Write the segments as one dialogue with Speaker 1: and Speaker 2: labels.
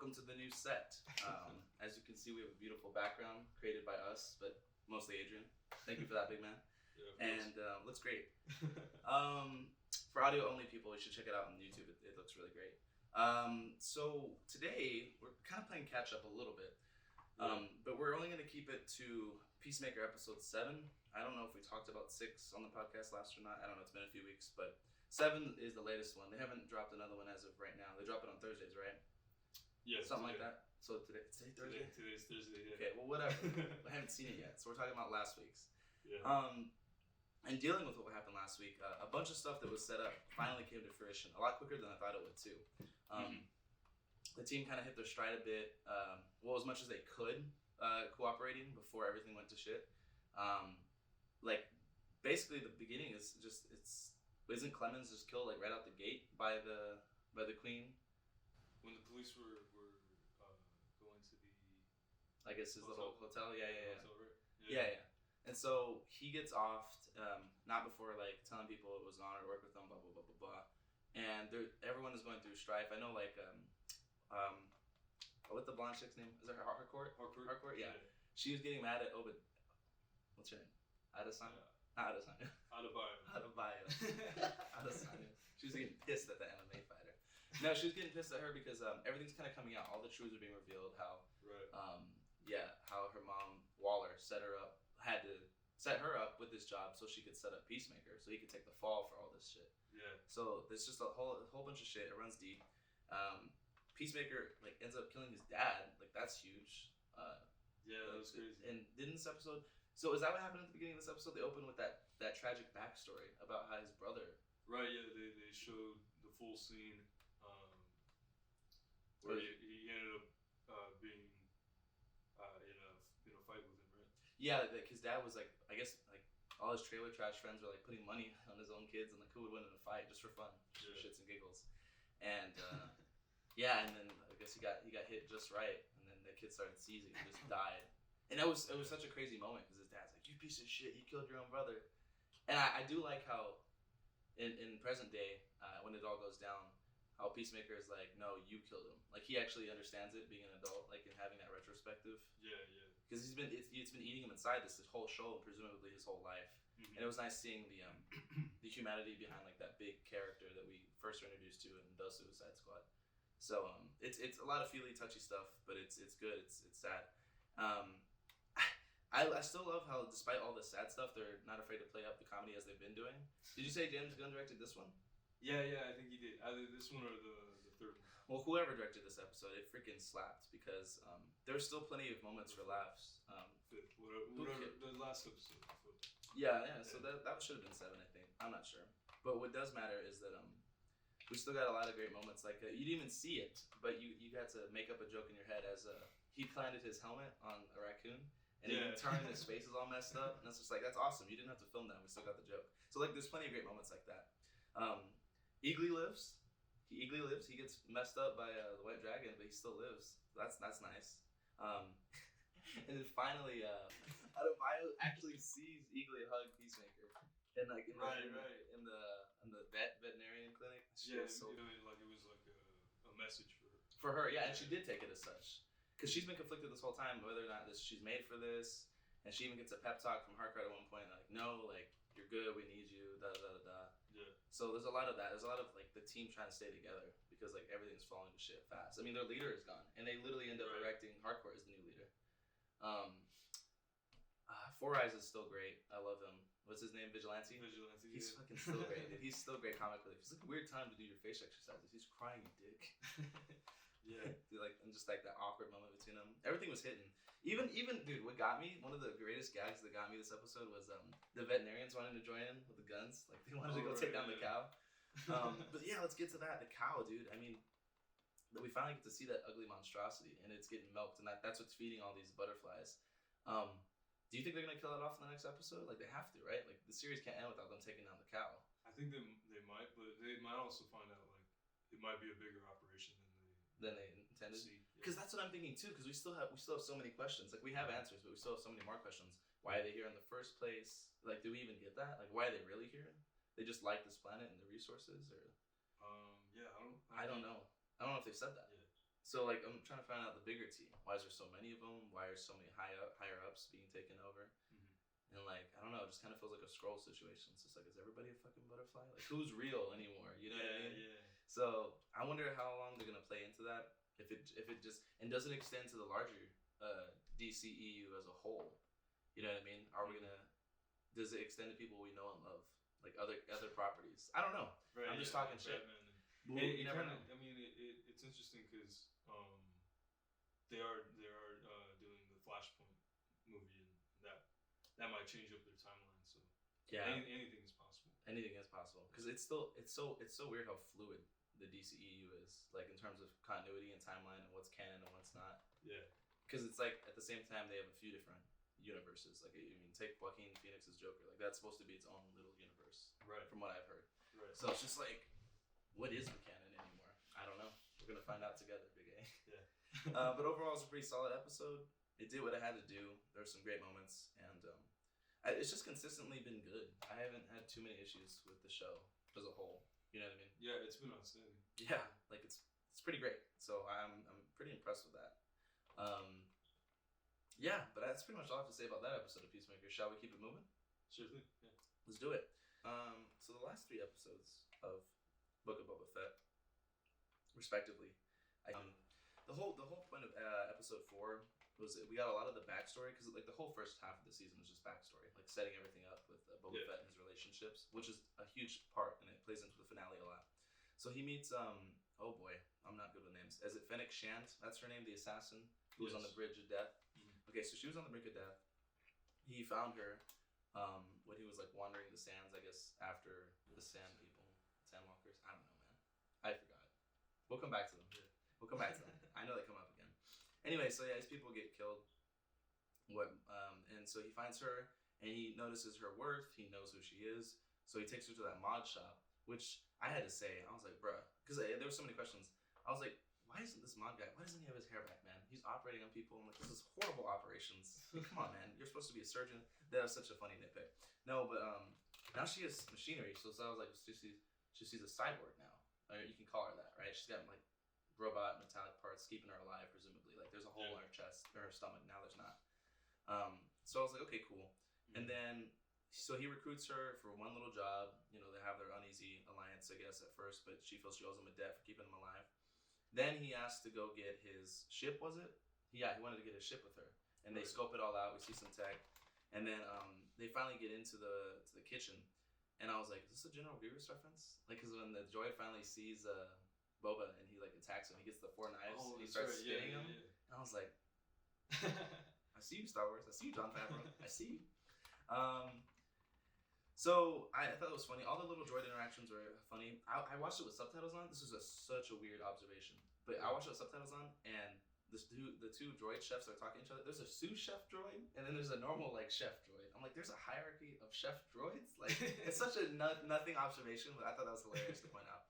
Speaker 1: welcome to the new set. As you can see, we have a beautiful background created by us, but mostly Adrian. Thank you for that, big man.
Speaker 2: Yeah,
Speaker 1: and looks great. For audio only people, you should check it out on YouTube. It looks really great. So today we're kind of playing catch up a little bit, but we're only going to keep it to Peacemaker episode 7. I don't know if we talked about 6 on the podcast last or not. I don't know. It's been a few weeks, but 7 is the latest one. They haven't dropped another one as of right now. They drop it on Thursdays, right?
Speaker 2: Yeah,
Speaker 1: something like that. So today Thursday?
Speaker 2: Today's Thursday, yeah.
Speaker 1: Okay, well, whatever. I haven't seen it yet, so we're talking about last week's.
Speaker 2: Yeah.
Speaker 1: And dealing with what happened last week, a bunch of stuff that was set up finally came to fruition a lot quicker than I thought it would too. The team kind of hit their stride a bit, as much as they could, cooperating before everything went to shit. Basically the beginning is just isn't Clemens just killed like right out the gate by the Queen?
Speaker 2: When the police were going to the,
Speaker 1: I guess his little hotel. Yeah.
Speaker 2: Hotel, right?
Speaker 1: Yeah. And so he gets offed, not before like telling people it was an honor to work with them, blah blah blah blah blah. And everyone is going through strife. I know what's the blonde chick's name? Is it Harcourt? Harcourt, yeah. She was getting mad at what's her name? Adesanya? Not Adesanya. Adesanya. She was getting pissed at the MMA fighter. No, she was getting pissed at her because everything's kind of coming out. All the truths are being revealed. How her mom Waller had to set her up with this job so she could set up Peacemaker, so he could take the fall for all this shit.
Speaker 2: Yeah.
Speaker 1: So there's just a whole bunch of shit. It runs deep. Peacemaker ends up killing his dad. That's huge.
Speaker 2: Yeah, that was crazy.
Speaker 1: And didn't this episode? So is that what happened at the beginning of this episode? They opened with that tragic backstory about how his brother.
Speaker 2: Right. Yeah. They showed the full scene, where he ended up being in a fight with him, right?
Speaker 1: Yeah, his dad was I guess all his trailer trash friends were putting money on his own kids and who would win in a fight just for fun, shits and giggles, and and then I guess he got hit just right, and then the kid started seizing and just died, and it was such a crazy moment because his dad's like, "You piece of shit, you killed your own brother," and I do like how in present day when it all goes down, how Peacemaker is like, no, you killed him. He actually understands it being an adult, and having that retrospective.
Speaker 2: Yeah.
Speaker 1: Because it's been eating him inside this whole show, presumably his whole life. And it was nice seeing the humanity behind that big character that we first were introduced to in the Suicide Squad. So it's a lot of feely, touchy stuff, but it's good. It's sad. I still love how, despite all the sad stuff, they're not afraid to play up the comedy as they've been doing. Did you say James Gunn directed this one?
Speaker 2: Yeah, I think he did. Either this one or the third one.
Speaker 1: Well, whoever directed this episode, it freaking slapped because there's still plenty of moments for laughs.
Speaker 2: Whatever the last episode.
Speaker 1: Yeah. So that should have been 7, I think. I'm not sure. But what does matter is that we still got a lot of great moments. You didn't even see it, but you got to make up a joke in your head as he planted his helmet on a raccoon. And he turned, his face is all messed up. And it's just that's awesome. You didn't have to film that. We still got the joke. So there's plenty of great moments like that. Eagly lives. He gets messed up by the White Dragon, but he still lives. That's nice. And then finally, Adebayo actually sees Eagly hug Peacemaker, and in the veterinarian clinic.
Speaker 2: It was a message for her.
Speaker 1: For her, yeah, and she did take it as such, because she's been conflicted this whole time whether or not she's made for this, and she even gets a pep talk from Harcourt at one point, no, you're good, we need you, da da da da.
Speaker 2: Yeah.
Speaker 1: So there's a lot of that. There's a lot of the team trying to stay together because everything's falling to shit fast. I mean, their leader is gone, and they literally end up electing Harcourt as the new leader. Four Eyes is still great. I love him. What's his name? Vigilante. He's fucking still great. Dude. He's still great comic relief. It's a weird time to do your face exercises. He's crying, you dick.
Speaker 2: Yeah.
Speaker 1: Dude, and just that awkward moment between them. Everything was hitting. Even dude, what got me, one of the greatest gags that got me this episode was the veterinarians wanting to join in with the guns. They wanted to go take down the cow. But yeah, let's get to that. The cow, dude. I mean, we finally get to see that ugly monstrosity, and it's getting milked, and that's what's feeding all these butterflies. Do you think they're gonna kill it off in the next episode? They have to, right? The series can't end without them taking down the cow.
Speaker 2: I think they might, but they might also find out it might be a bigger operation
Speaker 1: than they intended. Because that's what I'm thinking too. Because we still have so many questions. We have answers, but we still have so many more questions. Why are they here in the first place? Do we even get that? Why are they really here? They just like this planet and the resources, or?
Speaker 2: Yeah,
Speaker 1: I don't know. I don't know if they said that.
Speaker 2: Yeah.
Speaker 1: So like I'm trying to find out the bigger team. Why is there so many of them? Why are so many higher ups being taken over? And like I don't know, it just kind of feels like a scroll situation. It's just like, is everybody a fucking butterfly? Like who's real anymore? You know what I mean?
Speaker 2: Yeah.
Speaker 1: So I wonder how long they're gonna play into that. If it just and does it extend to the larger DCEU as a whole? You know what I mean? Are we gonna? Does it extend to people we know and love, like other properties? I don't know.
Speaker 2: Right,
Speaker 1: I'm just talking shit.
Speaker 2: You never know. I mean, it's interesting because they are doing the Flashpoint movie, and that might change up their timeline. So
Speaker 1: yeah,
Speaker 2: anything is possible.
Speaker 1: Anything is possible because it's so weird how fluid the DCEU is, like in terms of continuity and timeline and what's canon and what's not.
Speaker 2: Yeah.
Speaker 1: Because it's like at the same time they have a few different universes. Like I mean, take Joaquin Phoenix's Joker. Like that's supposed to be its own little universe,
Speaker 2: right? From
Speaker 1: what I've heard.
Speaker 2: Right.
Speaker 1: So it's just like, what is the canon anymore? I don't know. We're gonna find out together, Big A.
Speaker 2: Yeah.
Speaker 1: But overall, it's a pretty solid episode. It did what it had to do. There were some great moments, and it's just consistently been good. I haven't had too many issues with the show as a whole. You know what I mean?
Speaker 2: Yeah, it's been outstanding.
Speaker 1: Yeah, like it's pretty great. So I'm pretty impressed with that. Yeah, but that's pretty much all I have to say about that episode of Peacemaker. Shall we keep it moving?
Speaker 2: Sure thing. Yeah.
Speaker 1: Let's do it. So the last 3 episodes of Book of Boba Fett, respectively, the whole point of episode 4 was we got a lot of the backstory because like the whole first half of the season was just backstory, like setting everything up with Boba Fett and his relationships, which is a huge part and it plays into the finale a lot. So he meets oh boy, I'm not good with names. Is it Fennec Shand? That's her name, the assassin who was on the bridge of death. Okay, so she was on the brink of death. He found her when he was like wandering the sands, I guess, after the sand people, sandwalkers. I don't know, man. I forgot. We'll come back to them. We'll come back to them. I know they come up again. Anyway, so yeah, these people get killed. And so he finds her, and he notices her worth. He knows who she is. So he takes her to that mod shop, which I had to say, I was like, bruh, because there were so many questions. I was like, why isn't this mod guy, why doesn't he have his hair back, man? He's operating on people. I'm like, this is horrible operations. Like, come on, man. You're supposed to be a surgeon. That was such a funny nitpick. No, but now she has machinery. So I was like, she's a cyborg now. Or you can call her that, right? She's got like robot metallic parts keeping her alive, presumably. Like there's a hole in her chest or her stomach. Now there's not. So I was like, okay, cool. And then so he recruits her for one little job. You know, they have their uneasy alliance, I guess, at first, but she feels she owes him a debt for keeping him alive. Then he asked to go get his ship, was it? Yeah, he wanted to get his ship with her. And they scope it all out. We see some tech. And then they finally get into the kitchen. And I was like, is this a General Grievous reference? Like, because when the droid finally sees Boba and he like attacks him, he gets the 4 knives and he starts spinning him. Yeah. And I was like, I see you, Star Wars. I see you, Jon Favreau. I see you. So I thought it was funny. All the little droid interactions were funny. I watched it with subtitles on. This is such a weird observation. But I watched it with subtitles on, and the two droid chefs are talking to each other. There's a sous chef droid, and then there's a normal like chef droid. I'm like, there's a hierarchy of chef droids. Like it's such a nothing observation, but I thought that was hilarious to point out.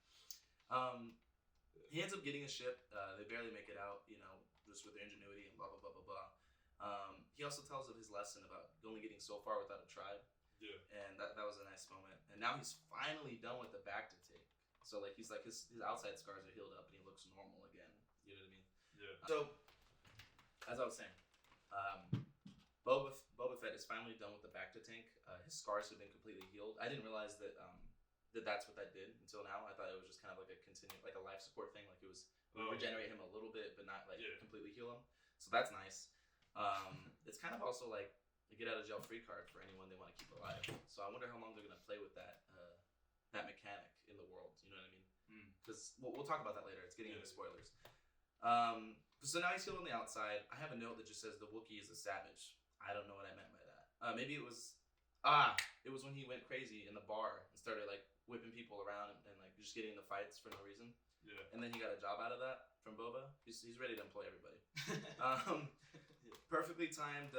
Speaker 1: He ends up getting a ship. They barely make it out, you know, just with their ingenuity and blah blah blah blah blah. He also tells of his lesson about only getting so far without a tribe.
Speaker 2: Yeah. And
Speaker 1: that was a nice moment. And now he's finally done with the back to take. So like he's like his outside scars are healed up and he looks normal again. You know what I mean?
Speaker 2: Yeah.
Speaker 1: So as I was saying, Boba Fett is finally done with the back to tank. His scars have been completely healed. I didn't realize that that's what that did until now. I thought it was just kind of like like a life support thing. Like it was regenerate him a little bit, but not like completely heal him. So that's nice. It's kind of also like a get out of jail free card for anyone they want to keep alive. So I wonder how long they're gonna play with that mechanic in the world. You know what I mean? Because we'll talk about that later. It's getting into spoilers. So now he's healed on the outside. I have a note that just says the Wookiee is a savage. I don't know what I meant by that. Maybe it was when he went crazy in the bar and started like whipping people around and like just getting into fights for no reason.
Speaker 2: Yeah. And
Speaker 1: then he got a job out of that from Boba. He's ready to employ everybody. Perfectly timed.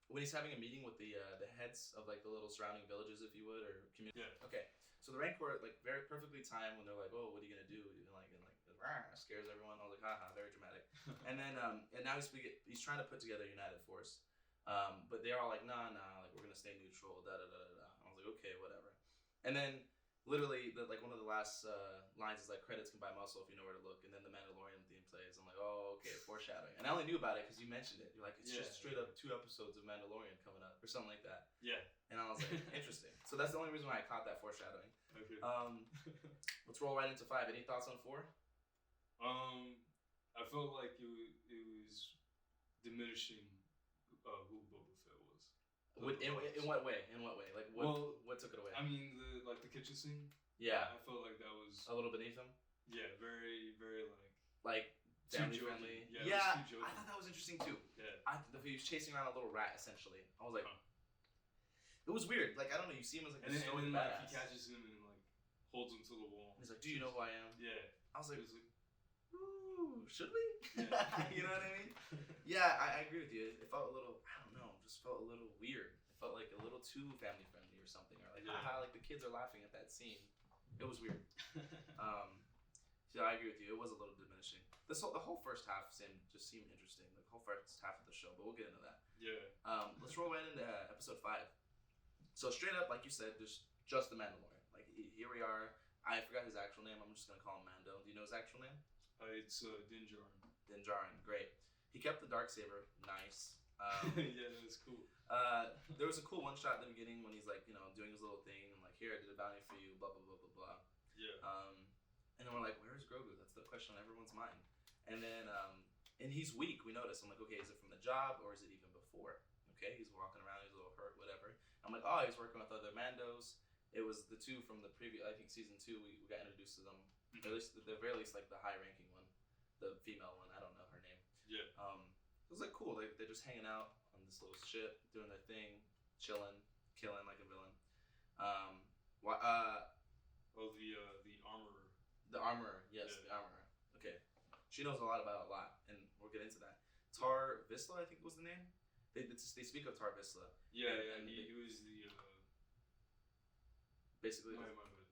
Speaker 1: When he's having a meeting with the heads of like the little surrounding villages, if you would, or community.
Speaker 2: Yeah.
Speaker 1: Okay. So the Rancor like very perfectly timed when they're like, "Oh, what are you gonna do?" And like scares everyone. I was like, "Haha, very dramatic." And then and now he's trying to put together a united force, but they're all like, "Nah, like we're gonna stay neutral." Da da da da da. I was like, "Okay, whatever." And then literally, like one of the last lines is like, credits can buy muscle if you know where to look, and then the Mandalorian theme plays. I'm like, oh, okay, foreshadowing. And I only knew about it because you mentioned it. You're like, it's just straight up 2 episodes of Mandalorian coming up or something like that.
Speaker 2: Yeah.
Speaker 1: And I was like, interesting. So that's the only reason why I caught that foreshadowing.
Speaker 2: Okay.
Speaker 1: Let's roll right into 5. Any thoughts on 4?
Speaker 2: I felt like it was diminishing who Boba Fett was.
Speaker 1: In what way? In what way? Like what took it away?
Speaker 2: I mean, the kitchen scene.
Speaker 1: Yeah.
Speaker 2: I felt like that was
Speaker 1: a little beneath him.
Speaker 2: Yeah, very, very
Speaker 1: like family friendly.
Speaker 2: Yeah,
Speaker 1: I thought that was interesting too.
Speaker 2: Yeah.
Speaker 1: He was chasing around a little rat essentially. I was like, it was weird. Like I don't know. You see him as like
Speaker 2: and then
Speaker 1: badass.
Speaker 2: He catches him and like holds him to the wall.
Speaker 1: He's like, "Do you know who I am?"
Speaker 2: Yeah.
Speaker 1: I was like, "Ooh, should we?"
Speaker 2: Yeah.
Speaker 1: You know what I mean? Yeah, I agree with you. It felt a little. I don't know. Just felt a little weird. It felt like a little too family friendly or something. Or like, like the kids are laughing at that scene. It was weird. So I agree with you. It was a little diminishing. The whole first half seemed interesting. The whole first half of the show, but we'll get into that.
Speaker 2: Yeah.
Speaker 1: Let's roll right into episode 5. So straight up, like you said, just the Mandalorian. Like here we are. I forgot his actual name. I'm just gonna call him Mando. Do you know his actual name?
Speaker 2: It's Din Djarin.
Speaker 1: Din Djarin, great. He kept the Darksaber. Nice.
Speaker 2: Yeah, that was cool.
Speaker 1: There was a cool one shot at the beginning when he's like, doing his little thing and like, here I did a bounty for you, blah blah blah blah blah.
Speaker 2: Yeah.
Speaker 1: And then we're like, where's Grogu? That's the question on everyone's mind. And then, and he's weak. We notice. I'm like, okay, is it from the job or is it even before? Okay, he's walking around, he's a little hurt, whatever. I'm like, oh, he's working with other Mandos. It was the 2 from the previous, I think season 2. We got introduced to them. At least, at the very least, like the high-ranking one, the female one. I don't know her name.
Speaker 2: Yeah.
Speaker 1: It was like cool. They're just hanging out on this little ship, doing their thing, chilling, killing like a villain.
Speaker 2: The armorer.
Speaker 1: The armorer, yes, yeah. The armorer. Okay, she knows a lot about a lot, and we'll get into that. Tar Vizsla, I think was the name. They speak of Tar Vizsla.
Speaker 2: Yeah, and he was the
Speaker 1: basically.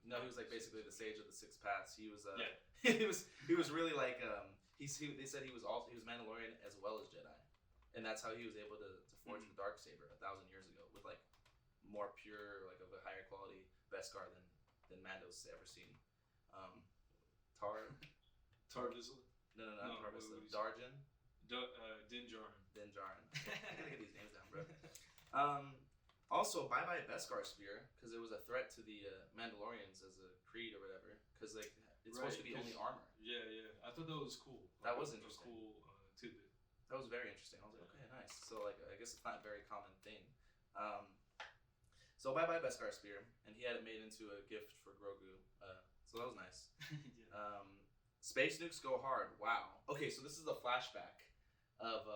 Speaker 1: No, he was like basically the sage of the Sixth Paths. He was
Speaker 2: yeah.
Speaker 1: he was really like they said he was Mandalorian as well as Jedi, and that's how he was able to forge the Darksaber 1,000 years ago with like more pure, like of a higher quality Beskar than Mando's ever seen.
Speaker 2: Tar Vizsla?
Speaker 1: No, not Tar Vizsla. Darjan?
Speaker 2: Din Djarin.
Speaker 1: Din Djarin. I gotta get these names down, bro. Also, bye-bye Beskar Spear, because it was a threat to the Mandalorians as a creed or whatever, because like it's supposed to be only armor.
Speaker 2: Yeah. I thought that was cool.
Speaker 1: That was interesting.
Speaker 2: A cool tidbit.
Speaker 1: That was very interesting. I was like, okay, nice. So like, I guess it's not a very common thing. So bye-bye Beskar Spear, and he had it made into a gift for Grogu. So that was nice.
Speaker 2: Yeah.
Speaker 1: Space nukes go hard. Wow. Okay, so this is a flashback of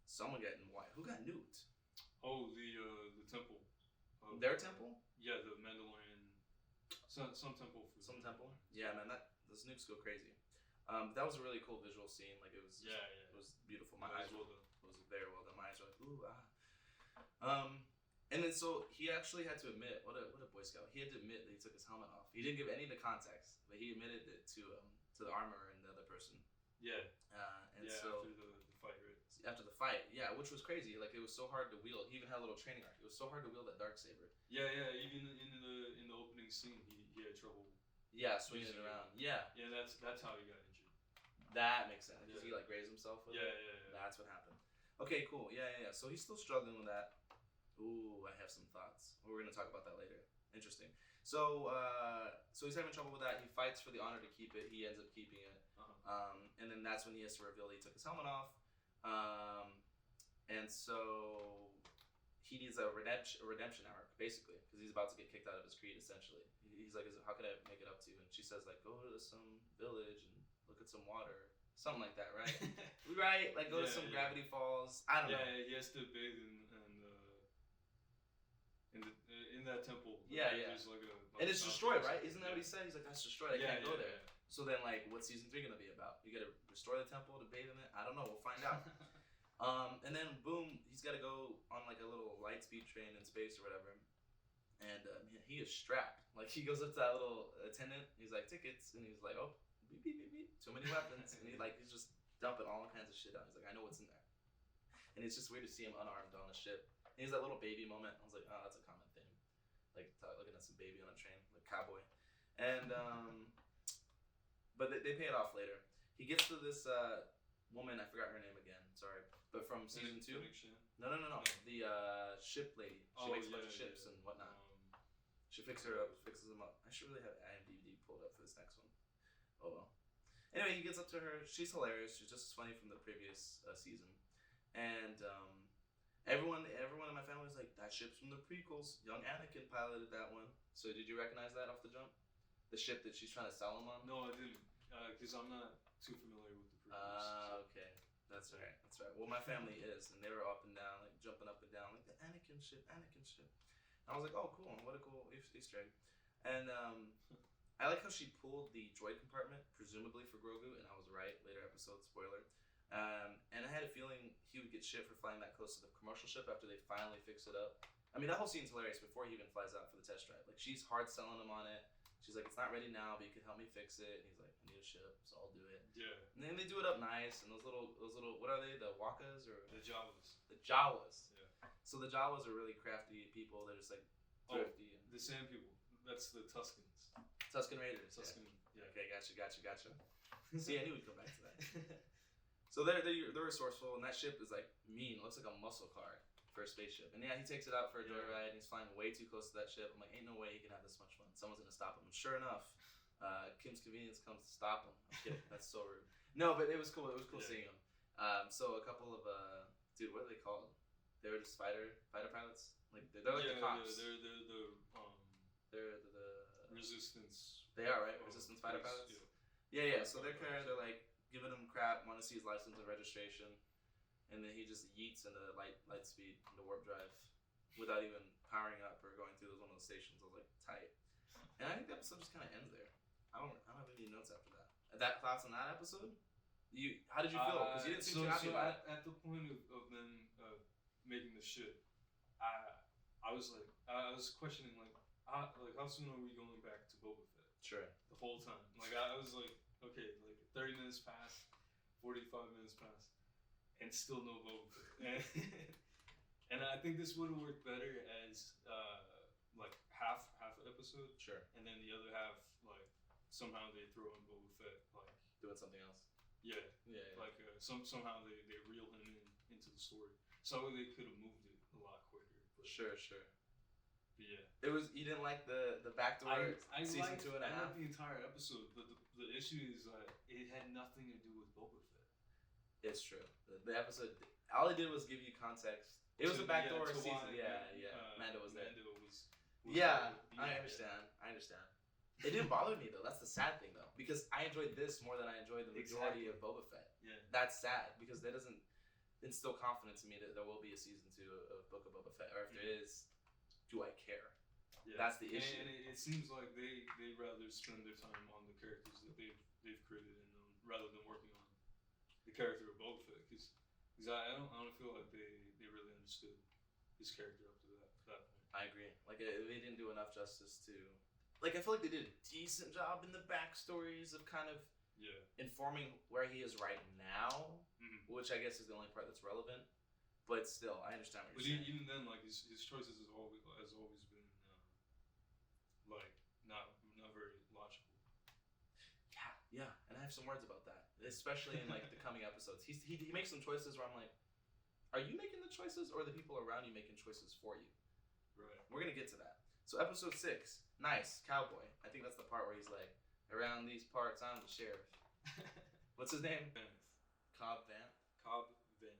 Speaker 1: someone getting what? Who got nuked?
Speaker 2: Oh, the temple.
Speaker 1: Their temple?
Speaker 2: Yeah, the Mandalorian. Some temple.
Speaker 1: Some temple. Yeah, man, those nukes go crazy. That was a really cool visual scene. Like it was.
Speaker 2: Yeah.
Speaker 1: It was beautiful. My
Speaker 2: eyes
Speaker 1: eyes were. It was very well done. My eyes were like, ooh ah. And then so he actually had to admit, what a Boy Scout. He had to admit that he took his helmet off. He didn't give any of the context, but he admitted it to the armorer and the other person.
Speaker 2: Yeah.
Speaker 1: So
Speaker 2: after the fight, right?
Speaker 1: After the fight, yeah, which was crazy. Like it was so hard to wield. He even had a little training arc. It was so hard to wield that Darksaber.
Speaker 2: Yeah. Even in the opening scene, he had trouble.
Speaker 1: Yeah, swinging it around. Yeah.
Speaker 2: Yeah, that's how he got injured.
Speaker 1: That makes sense. Because he like grazed himself with it.
Speaker 2: Yeah.
Speaker 1: That's what happened. Okay, cool. Yeah. So he's still struggling with that. Ooh, I have some thoughts. We're gonna talk about that later. Interesting. So he's having trouble with that. He fights for the honor to keep it. He ends up keeping it. And then that's when he has to reveal that he took his helmet off. And so he needs a redemption arc, basically, because he's about to get kicked out of his creed, essentially. He's like, how could I make it up to you? And she says, like, go to some village and look at some water. Something like that, right? Right? Like, go to some gravity falls. I don't know.
Speaker 2: Yeah, he has to bathe in that temple.
Speaker 1: Yeah.
Speaker 2: There's like
Speaker 1: and it's destroyed, right? Isn't that what he said? He's like, that's destroyed. I can't go there.
Speaker 2: Yeah.
Speaker 1: So then, like, what's season 3 gonna be about? You gotta restore the temple to bathe in it? I don't know. We'll find out. And then, boom, he's gotta go on like a little light speed train in space or whatever. And man, he is strapped. Like, he goes up to that little attendant. He's like, tickets, and he's like, oh, beep beep beep beep. Too many weapons, and he's just dumping all kinds of shit out. He's like, I know what's in there. And it's just weird to see him unarmed on a ship. And he's that little baby moment. I was like, oh, that's a common thing. like looking at some baby on a train, like cowboy, and but they pay it off later. He gets to this woman, I forgot her name again. Sorry, but from season 2. No. The ship lady. She makes a bunch of ships and whatnot. She fixes them up. I should really have IMDb pulled up for this next one. Oh well. Anyway, he gets up to her. She's hilarious. She's just as funny from the previous season. And everyone in my family was like, that ship's from the prequels. Young Anakin piloted that one. So did you recognize that off the jump? The ship that she's trying to sell him on?
Speaker 2: No, I didn't. Because I'm not too familiar with the prequels.
Speaker 1: Okay. That's right. Well, my family is. And they were up and down, like jumping up and down, like the Anakin ship. And I was like, oh, cool. What a cool Easter egg. And I like how she pulled the droid compartment, presumably for Grogu, and I was right. Later episode, spoiler. And I had a feeling he would get shit for flying that close to the commercial ship after they finally fix it up. I mean, that whole scene's hilarious before he even flies out for the test drive. Like, she's hard selling him on it. She's like, it's not ready now, but you can help me fix it. And he's like, I need a ship, so I'll do it.
Speaker 2: Yeah.
Speaker 1: And then they do it up nice, and those little, what are they? The Wakas or
Speaker 2: the Jawas?
Speaker 1: The Jawas.
Speaker 2: Yeah.
Speaker 1: So the Jawas are really crafty people. They're just like thrifty.
Speaker 2: And the sand people. That's the Tuskens.
Speaker 1: Tusken Raiders.
Speaker 2: Tusken. Yeah.
Speaker 1: Okay, gotcha. See, I knew we'd come back to that. So they're resourceful, and that ship is like mean. It looks like a muscle car for a spaceship. And yeah, he takes it out for a joyride, and he's flying way too close to that ship. I'm like, ain't no way he can have this much fun. Someone's gonna stop him. And sure enough, Kim's Convenience comes to stop him. I'm kidding. That's so rude. No, but it was cool. It was cool seeing him. So a couple of dude, what are they called? They were just fighter pilots. Like they're like the cops.
Speaker 2: They're the resistance.
Speaker 1: They are, right? Resistance fighter pilots. Yeah. So they're like giving him crap. Want to see his license and registration, and then he just yeets into light speed into warp drive without even powering up or going through one of those stations. I was like, tight. And I think the episode just kind of ends there. I don't have any notes after that. Thoughts on that episode? How did you feel? Because you didn't seem too happy about it.
Speaker 2: At the point of them making the ship, I was questioning how soon are we going back to Boba Fett?
Speaker 1: Sure.
Speaker 2: The whole time, I was like, okay, 30 minutes passed, 45 minutes passed, and still no Boba Fett. And I think this would have worked better as half an episode.
Speaker 1: Sure.
Speaker 2: And then the other half, somehow they throw in Boba Fett,
Speaker 1: doing something else.
Speaker 2: Yeah. Somehow they reel him into the story. So they could have moved it a lot quicker. But,
Speaker 1: Sure.
Speaker 2: But yeah.
Speaker 1: It was, you didn't like the backdoor season 2.5?
Speaker 2: I liked the entire episode, but the issue is that it had nothing to do with Boba Fett.
Speaker 1: It's true. The episode, all it did was give you context. It was a backdoor season. Mando was there. I understand. It didn't bother me though. That's the sad thing though, because I enjoyed this more than I enjoyed the majority of Boba Fett.
Speaker 2: Yeah.
Speaker 1: That's sad because that doesn't instill confidence in me that there will be a season 2 of Book of Boba Fett, or if there is, do I care?
Speaker 2: Yeah.
Speaker 1: That's the issue.
Speaker 2: And it seems like they rather spend their time on the characters that they've created and rather than working on the character of Boba Fett, because I don't feel like they really understood his character up to that point.
Speaker 1: I agree. They didn't do enough justice to. I feel like they did a decent job in the backstories of kind of informing where he is right now, which I guess is the only part that's relevant. But still, I understand what you're saying.
Speaker 2: Even then, his choices has always been not very logical.
Speaker 1: Yeah, and I have some words about that, especially in the coming episodes. He makes some choices where I'm like, are you making the choices, or are the people around you making choices for you?
Speaker 2: Right.
Speaker 1: We're gonna get to that. So episode 6, nice cowboy. I think that's the part where he's like, around these parts, I'm the sheriff. What's his name?
Speaker 2: Vanth.
Speaker 1: Cobb Vanth.
Speaker 2: Yeah.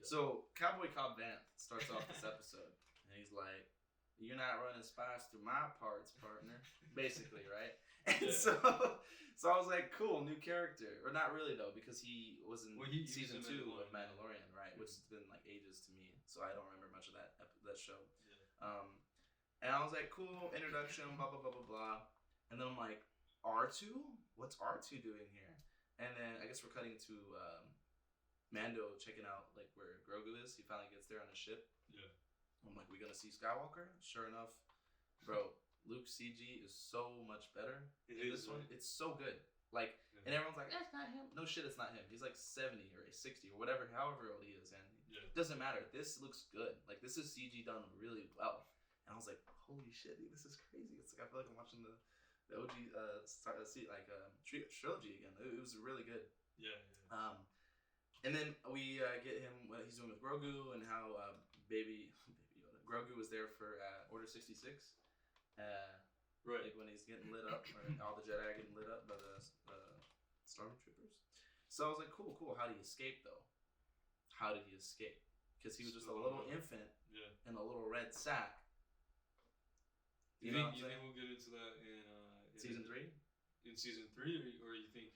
Speaker 1: So Cowboy Cobb Vanth starts off this episode, and he's like, "You're not running spies through my parts, partner." Basically, right? And so I was like, "Cool, new character." Or not really though, because he was in season 2 of Mandalorian, right? Which has been ages to me, so I don't remember much of that show.
Speaker 2: Yeah.
Speaker 1: And I was like, cool, introduction, blah, blah, blah, blah, blah. And then I'm like, R2? What's R2 doing here? And then I guess we're cutting to Mando checking out where Grogu is. He finally gets there on his ship.
Speaker 2: Yeah.
Speaker 1: I'm like, we gonna see Skywalker? Sure enough, bro, Luke's CG is so much better in this one. It's so good. And everyone's like, that's not him. No shit, it's not him. He's 70 or 60 or whatever, however old he is. And it doesn't matter. This looks good. This is CG done really well. and I was like, holy shit, dude, this is crazy. It's like I feel like I'm watching the OG trilogy again. It was really good.
Speaker 2: Yeah.
Speaker 1: And then we get him what he's doing with Grogu and how baby Yoda. Grogu was there for Order 66.
Speaker 2: Right.
Speaker 1: Like when he's getting lit up, or all the Jedi are getting lit up by the stormtroopers. So I was like, cool. How did he escape though? How did he escape? Because he was just a little infant in a little red sack.
Speaker 2: You think we'll get into that in
Speaker 1: season 3?
Speaker 2: In season 3, or you think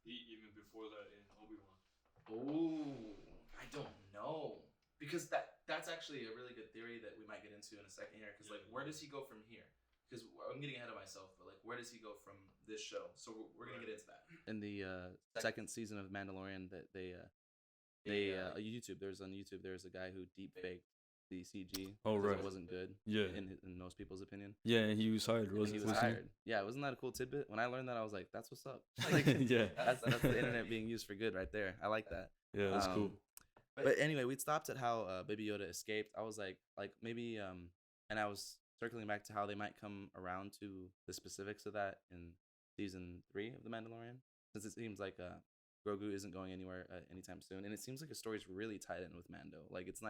Speaker 2: even before that in Obi-Wan?
Speaker 1: Oh, I don't know, because that's actually a really good theory that we might get into in a second here. Because where does he go from here? Because I'm getting ahead of myself, but like, where does he go from this show? So we're gonna get into that in the second season of Mandalorian. That they YouTube. There's a guy who deep faked the CG.
Speaker 3: Oh, right.
Speaker 1: It wasn't good.
Speaker 3: Yeah.
Speaker 1: In most people's opinion.
Speaker 3: Yeah, he was hired. He was
Speaker 1: hired. Yeah, wasn't that a cool tidbit? When I learned that, I was like, "That's what's up." Like,
Speaker 3: yeah.
Speaker 1: That's the internet being used for good right there. I like that.
Speaker 3: Yeah, that's cool.
Speaker 1: But anyway, we stopped at how Baby Yoda escaped. I was like maybe and I was circling back to how they might come around to the specifics of that in season 3 of The Mandalorian, since it seems like Grogu isn't going anywhere anytime soon, and it seems like the story's really tied in with Mando. Like it's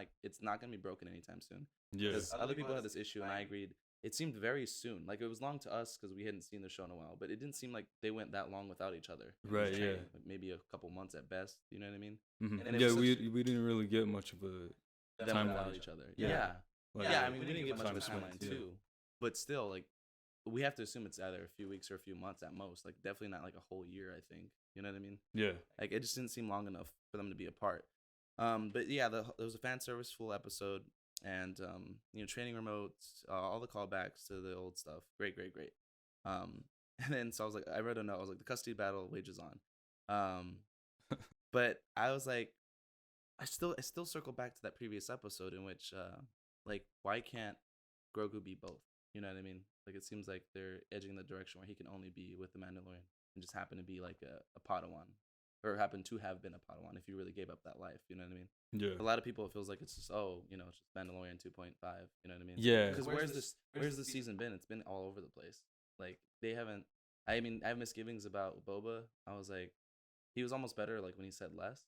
Speaker 1: not gonna be broken anytime soon.
Speaker 3: Yeah.
Speaker 1: Because other people had this issue, and I agreed. It seemed very soon. Like it was long to us because we hadn't seen the show in a while, but it didn't seem like they went that long without each other.
Speaker 3: Right. Yeah.
Speaker 1: Like maybe a couple months at best. You know what I mean?
Speaker 3: Mm-hmm. And yeah, we didn't really get much of a
Speaker 1: them without each other. Yeah.
Speaker 3: Like,
Speaker 1: I mean, we didn't get much of a timeline too, but still, like, we have to assume it's either a few weeks or a few months at most. Like, definitely not like a whole year. I think. You know what I mean?
Speaker 3: Yeah.
Speaker 1: Like, it just didn't seem long enough for them to be apart. But yeah, there was a fan service full episode, and training remotes, all the callbacks to the old stuff. Great. And then so I was like, I read a note. I was like, the custody battle wages on. But I was like, I still circle back to that previous episode in which like, why can't Grogu be both? You know what I mean? Like, it seems like they're edging in the direction where he can only be with the Mandalorian and just happen to be like a Padawan, or happen to have been a Padawan if you really gave up that life. You know what I mean?
Speaker 3: Yeah.
Speaker 1: A lot of people, it feels like it's just it's just Mandalorian 2.5. You know what I mean?
Speaker 3: Yeah.
Speaker 1: Because where's the season been? It's been all over the place. Like, they haven't. I mean, I have misgivings about Boba. I was like, he was almost better like when he said less,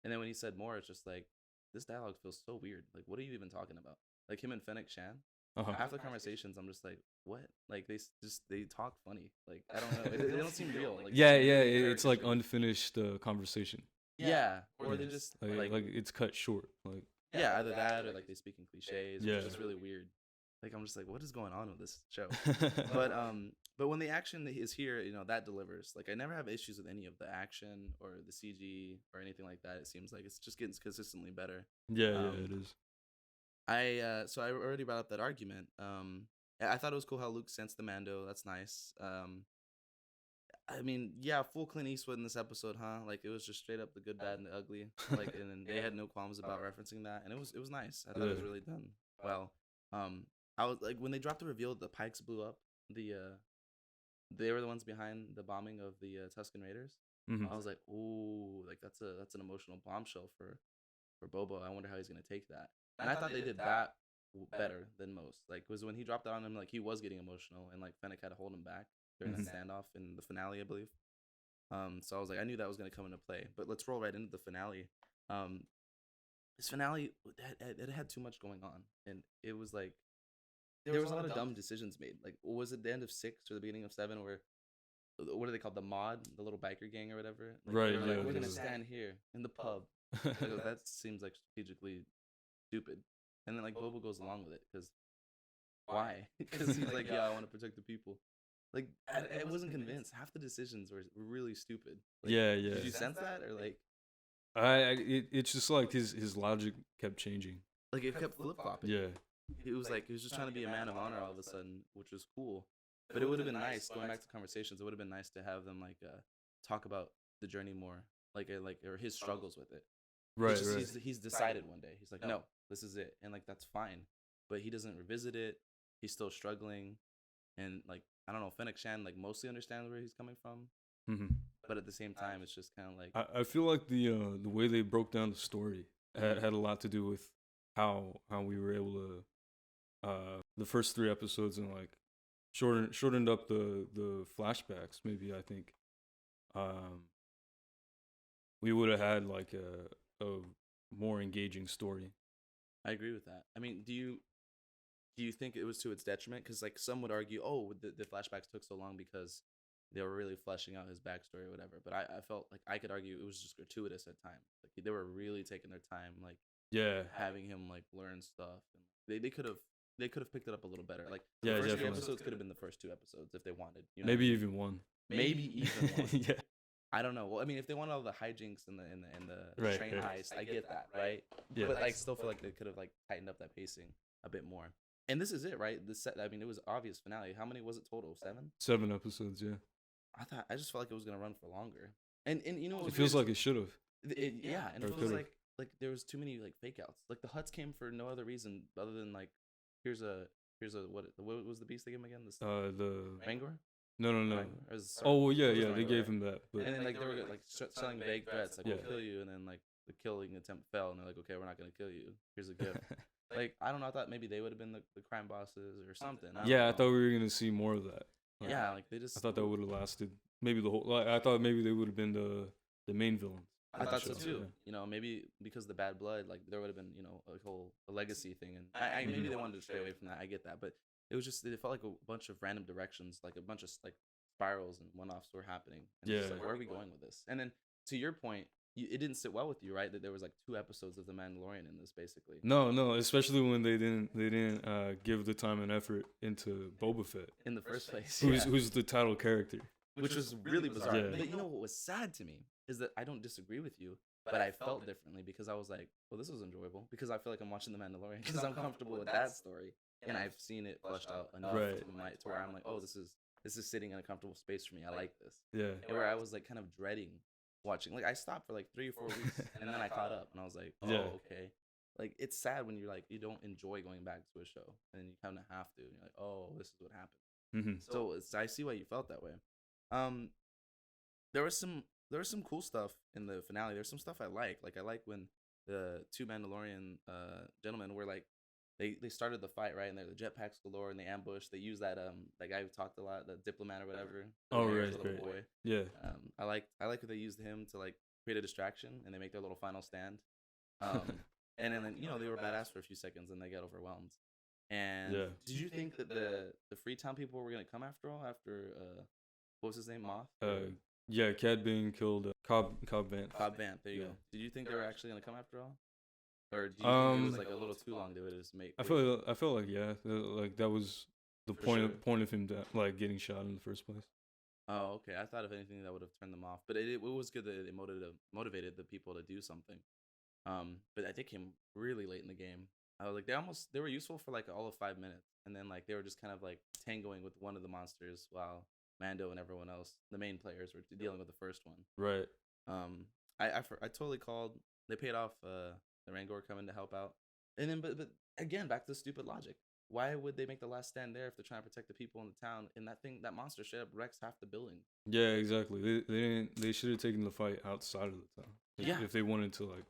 Speaker 1: and then when he said more, it's just like, this dialogue feels so weird. Like, what are you even talking about? Like him and Fennec Shan. After conversations, I'm just like, what? Like, they talk funny. Like, I don't know. They don't seem real. Like,
Speaker 3: it's like unfinished conversation.
Speaker 1: Yeah, or they just
Speaker 3: like it's cut short. Like,
Speaker 1: yeah, either that or like they speak in cliches.
Speaker 3: Yeah,
Speaker 1: which is just really weird. Like, I'm just like, what is going on with this show? But when the action is here, that delivers. Like, I never have issues with any of the action or the CG or anything like that. It seems like it's just getting consistently better.
Speaker 3: Yeah, it is.
Speaker 1: So I already brought up that argument. I thought it was cool how Luke sensed the Mando. That's nice. I mean, yeah, full Clint Eastwood in this episode, huh? Like, it was just straight up the good, bad, and the ugly. Like, and then they had no qualms about referencing that, and it was nice. I thought it was really done well. I was like, when they dropped the reveal that the Pikes blew up, they were the ones behind the bombing of the Tusken Raiders.
Speaker 3: Mm-hmm.
Speaker 1: I was like, ooh, like that's an emotional bombshell for Boba. I wonder how he's gonna take that. And I thought they did that better than most. Like, was when he dropped it on him, like, he was getting emotional, and like Fennec had to hold him back during the standoff in the finale, I believe. So I was like, I knew that was gonna come into play. But let's roll right into the finale. This finale, it had too much going on, and it was like there was a lot of dumb decisions made. Like, was it the end of 6 or the beginning of 7 where, what are they called, the mod, the little biker gang or whatever? Like,
Speaker 3: right.
Speaker 1: Yeah. Like, we're gonna stand here in the pub. That seems like strategically stupid. And then like Boba goes along with it because why? Because he's like, yeah, I want to protect the people. Like, I wasn't convinced. Half the decisions were really stupid. Like,
Speaker 3: yeah.
Speaker 1: Did you sense that, or like?
Speaker 3: It's just like his logic kept changing.
Speaker 1: Like, it kept flip flopping.
Speaker 3: Yeah.
Speaker 1: It was like he was just trying to be a man of honor all of a sudden, which was cool. But it would have been nice, going back to conversations. It would have been nice to have them like talk about the journey more, or his struggles with it.
Speaker 3: Right.
Speaker 1: He's decided one day. He's like, no, this is it, and like that's fine. But he doesn't revisit it. He's still struggling, and like, I don't know, Fennec Shan like mostly understands where he's coming from.
Speaker 3: Mm-hmm.
Speaker 1: But at the same time, it's just kind of like,
Speaker 3: I feel like the way they broke down the story had a lot to do with how we were able to the first 3 episodes and like shortened up the flashbacks, maybe I think we would have had like a more engaging story.
Speaker 1: I agree with that. I mean, do you think it was to its detriment? Because like some would argue, oh, the flashbacks took so long because they were really fleshing out his backstory or whatever. But I felt like I could argue it was just gratuitous at times. Like they were really taking their time, like having him like learn stuff. And they could have picked it up a little better. Like the first 3 episodes could have been the first 2 episodes if they wanted. You know
Speaker 3: maybe even one.
Speaker 1: Maybe even one.
Speaker 3: Yeah.
Speaker 1: I don't know. Well, I mean, if they want all the hijinks and the
Speaker 3: Right,
Speaker 1: train
Speaker 3: right.
Speaker 1: heist, I get that, right?
Speaker 3: Yeah.
Speaker 1: But I still feel like they could have like tightened up that pacing a bit more. And this is it, right? I mean, it was obvious finale. How many was it total? 7?
Speaker 3: 7 episodes, yeah.
Speaker 1: I just felt like it was gonna run for longer. And you know,
Speaker 3: It feels like it should have.
Speaker 1: Yeah, and
Speaker 3: Or
Speaker 1: it feels
Speaker 3: could've.
Speaker 1: like there was too many like fake outs. Like the Huts came for no other reason other than like here's a what was the beast they gave him again? This
Speaker 3: The
Speaker 1: Mangor?
Speaker 3: no.
Speaker 1: Or
Speaker 3: Oh well, yeah,
Speaker 1: it was
Speaker 3: they
Speaker 1: Mangor,
Speaker 3: gave
Speaker 1: right?
Speaker 3: him that. But
Speaker 1: And then like they were like selling vague threats like we'll
Speaker 3: Yeah.
Speaker 1: kill you, and then like the killing attempt fell, and they're like, okay, we're not gonna kill you. Here's a gift. Like I don't know. I thought maybe they would have been the crime bosses or something. I
Speaker 3: yeah, I
Speaker 1: don't
Speaker 3: thought
Speaker 1: know.
Speaker 3: we were gonna see more of that. Like,
Speaker 1: Yeah, like they just.
Speaker 3: I thought that would have lasted maybe the whole. Like, I thought maybe they would have been the main villains.
Speaker 1: I thought so
Speaker 3: Show,
Speaker 1: too.
Speaker 3: yeah.
Speaker 1: You know, maybe because of the bad blood, like there would have been, a legacy thing, and I maybe they wanted to stray away from that. I get that, but it was just it felt like a bunch of random directions, like a bunch of like spirals and one-offs were happening. And it's just like, where are we going with this? And then to your point, it didn't sit well with you, right? That there was like 2 episodes of The Mandalorian in this, basically.
Speaker 3: No, especially when they didn't give the time and effort into Boba Fett,
Speaker 1: In the first place,
Speaker 3: who's the title character.
Speaker 1: which was really bizarre.
Speaker 3: Yeah.
Speaker 1: But you know what was sad to me is that I don't disagree with you, but I felt differently because I was like, well, this was enjoyable because I feel like I'm watching The Mandalorian because I'm comfortable with that story and I've seen it fleshed out enough
Speaker 3: Right.
Speaker 1: to where I'm like, oh, this is sitting in a comfortable space for me. I like this.
Speaker 3: Yeah.
Speaker 1: And where I was like kind of dreading watching. Like I stopped for like 3 or 4 weeks and then I caught up and I was like, oh,
Speaker 3: Yeah.
Speaker 1: okay. Like it's sad when you're like you don't enjoy going back to a show and you kind of have to. And you're like, oh, this is what happened.
Speaker 3: Mm-hmm.
Speaker 1: So I see why you felt that way. There was some cool stuff in the finale. There's some stuff I like. Like I like when the 2 Mandalorian gentlemen were like they started the fight, right? And they're the jetpacks galore and they ambushed. They use that guy who talked a lot, the diplomat or whatever.
Speaker 3: Oh,
Speaker 1: the
Speaker 3: right,
Speaker 1: little
Speaker 3: right.
Speaker 1: boy.
Speaker 3: Yeah.
Speaker 1: I like that they used him to like create a distraction and they make their little final stand. And then they were badass for a few seconds and they got overwhelmed. And
Speaker 3: Yeah.
Speaker 1: did you think that the Freetown people were gonna come after all? After what was his name? Moth?
Speaker 3: Yeah, Cad Bane killed Cobb Vanth.
Speaker 1: Cobb Vanth. There you
Speaker 3: Yeah.
Speaker 1: go. Did you think they were actually gonna come after all? Or do you think it was like a little too long? They would just make.
Speaker 3: I felt like yeah, like that was the
Speaker 1: For
Speaker 3: point of him like getting shot in the first place.
Speaker 1: Oh, okay. I thought if anything that would have turned them off, but it was good that it motivated the people to do something. But I think came really late in the game. I was like they were useful for like all of 5 minutes, and then like they were just kind of like tangoing with one of the monsters while Mando and everyone else, the main players, were dealing with the first one.
Speaker 3: Right.
Speaker 1: I totally called. They paid off the Rangor coming to help out, and then but again back to the stupid logic. Why would they make the last stand there if they're trying to protect the people in the town? And that monster straight up wrecks half the building.
Speaker 3: Yeah, exactly. They should have taken the fight outside of the town.
Speaker 1: Yeah.
Speaker 3: If they wanted to like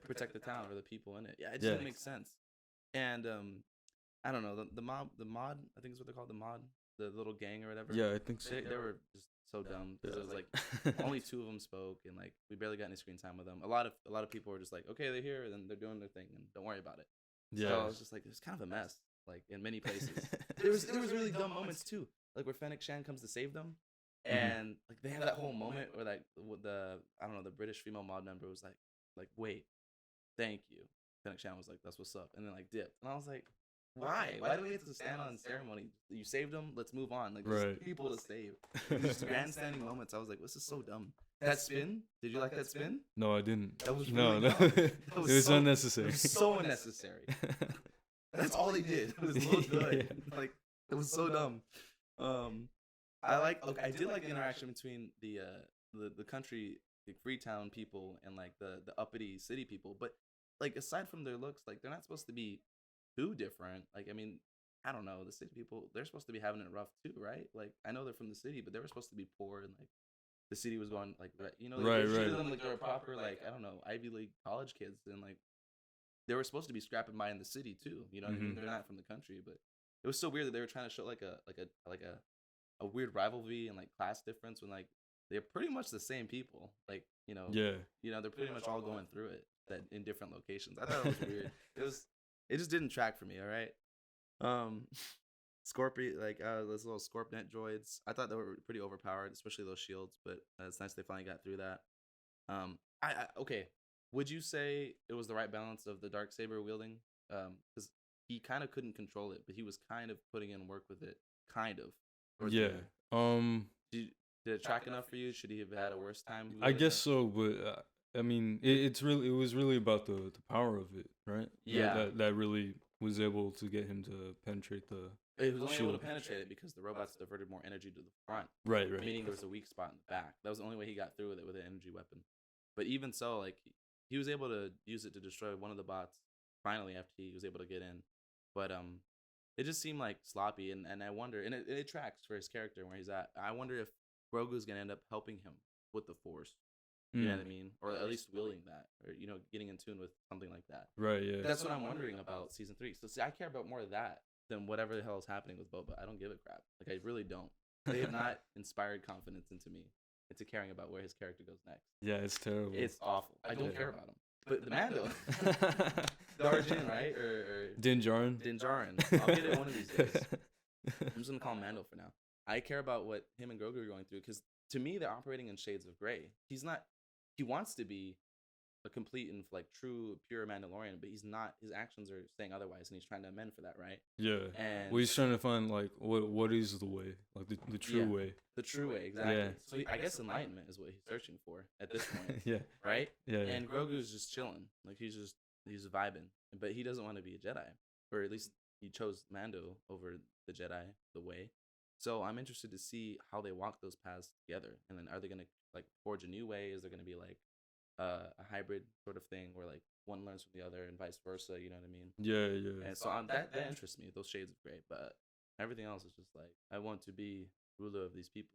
Speaker 1: Protect the town or the people in it. Yeah, it just didn't make sense. And I don't know the mod. I think is what they call the mod. The little gang or whatever.
Speaker 3: Yeah, I think so.
Speaker 1: They were just so dumb because it was like only 2 of them spoke and like we barely got any screen time with them. A lot of people were just like, okay, they're here and they're doing their thing and don't worry about it.
Speaker 3: Yeah.
Speaker 1: So I was just like, it's kind of a mess. Like in many places, there was really dumb moments too. Like where Fennec Shan comes to save them, and like they have that whole moment where like the British female mod member was like wait, thank you. Fennec Shan was like that's what's up, and then like dipped, and I was like, why do we have to stand on ceremony? You saved them, let's move on. Like there's
Speaker 3: Right.
Speaker 1: people to save. These grandstanding moments. I was like, this is so dumb. That spin? Did you like that spin?
Speaker 3: No, I didn't.
Speaker 1: That was
Speaker 3: no.
Speaker 1: really dumb.
Speaker 3: It was
Speaker 1: so,
Speaker 3: unnecessary.
Speaker 1: It was so unnecessary. That's all they did. It was look good.
Speaker 3: Yeah.
Speaker 1: Like it was so dumb. I did like the interaction between the country, the Freetown people and like the uppity city people. But like aside from their looks, like they're not supposed to be too different. Like I mean, I don't know, the city people, they're supposed to be having it rough too, right? Like I know they're from the city, but they were supposed to be poor and like the city was going like they
Speaker 3: Right.
Speaker 1: treated them like they were proper like I don't know Ivy League college kids and like they were supposed to be scrapping by in the city too. You know what I mean? They're not from the country, but it was so weird that they were trying to show like a weird rivalry and like class difference when like they're pretty much the same people. Like
Speaker 3: Yeah.
Speaker 1: they're pretty much all going through it that in different locations. I thought it was weird. It just didn't track for me. All right. Scorpion, like those little Scorpnet droids. I thought they were pretty overpowered, especially those shields. But it's nice they finally got through that. Okay. Would you say it was the right balance of the Darksaber wielding? Because he kind of couldn't control it, but he was kind of putting in work with it, kind of.
Speaker 3: Yeah.
Speaker 1: Did it track enough for you? Should he have had a worse time?
Speaker 3: I guess so, but I mean, it was really about the power of it, right?
Speaker 1: Yeah.
Speaker 3: That really was able to get him to penetrate the.
Speaker 1: It was only able to
Speaker 3: shield.
Speaker 1: penetrate it because the robots diverted more energy to the front.
Speaker 3: Right.
Speaker 1: Meaning there was a weak spot in the back. That was the only way he got through with it with an energy weapon. But even so, like he was able to use it to destroy one of the bots. Finally, after he was able to get in, but it just seemed like sloppy, and I wonder, and it tracks for his character where he's at. I wonder if Grogu's gonna end up helping him with the Force. You know what I mean, or at least wielding that, or getting in tune with something like that.
Speaker 3: Right. Yeah.
Speaker 1: That's what I'm wondering about season 3. So see, I care about more of that than whatever the hell is happening with Boba. I don't give a crap. Like I really don't. They have not inspired confidence into me into caring about where his character goes next.
Speaker 3: Yeah, it's terrible.
Speaker 1: It's awful. I don't care about him. But the Mando, Darjin, right? Or
Speaker 3: Din Djarin.
Speaker 1: Din Djarin. I'll get it one of these days. I'm just gonna call him Mando for now. I care about what him and Grogu are going through because to me they're operating in shades of gray. He's not. He wants to be a complete and like true, pure Mandalorian, but he's not. His actions are saying otherwise, and he's trying to amend for that, right?
Speaker 3: Yeah.
Speaker 1: And
Speaker 3: well, he's trying to find like what is the way, like the true way.
Speaker 1: The true way, exactly.
Speaker 3: Yeah.
Speaker 1: So I guess enlightenment is what he's searching for at this point.
Speaker 3: Yeah.
Speaker 1: Right?
Speaker 3: Yeah.
Speaker 1: And Grogu's just chilling. Like he's vibing. But he doesn't want to be a Jedi. Or at least he chose Mando over the Jedi, the way. So I'm interested to see how they walk those paths together. And then are they gonna like forge a new way? Is there gonna be like a hybrid sort of thing where like one learns from the other and vice versa, you know what I mean?
Speaker 3: Yeah.
Speaker 1: And so that interests me, those shades of gray. But everything else is just like, I want to be ruler of these people.